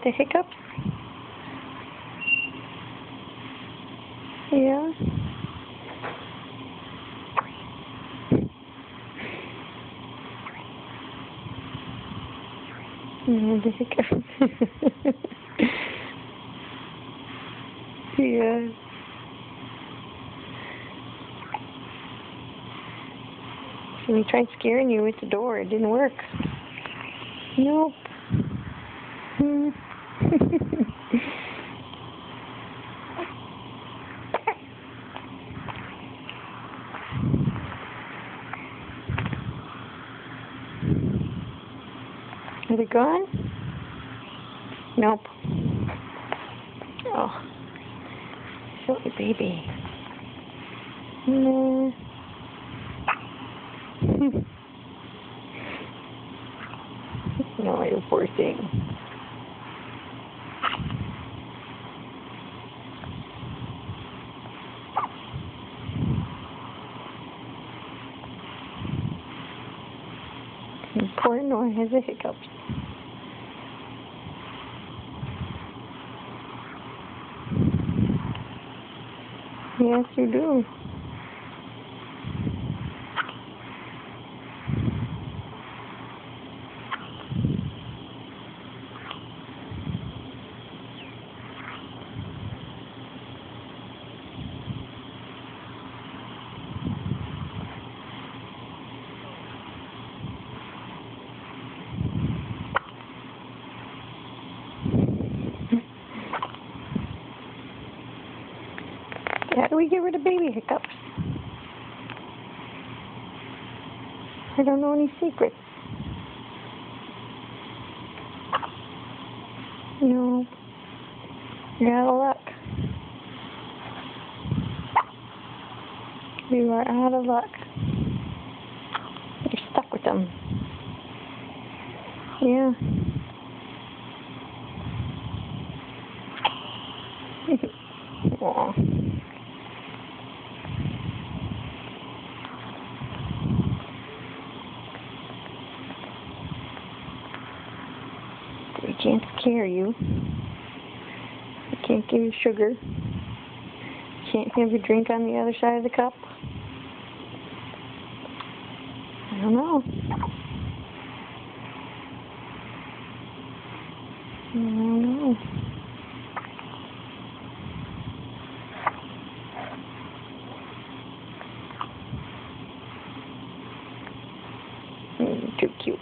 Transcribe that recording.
the hiccups? Yeah. The hiccups. Yeah. So we tried scaring you with the door. It didn't work. Nope. Is it gone? Nope. Oh. Silly baby. No. No, you poor thing. Poor Noah has the hiccups. Yes, you do. How do we get rid of baby hiccups? I don't know any secrets. No. You're out of luck. You are out of luck. You're stuck with them. Yeah. Aw. We can't scare you. We can't give you sugar. Can't have you drink on the other side of the cup. I don't know. I don't know. Too cute.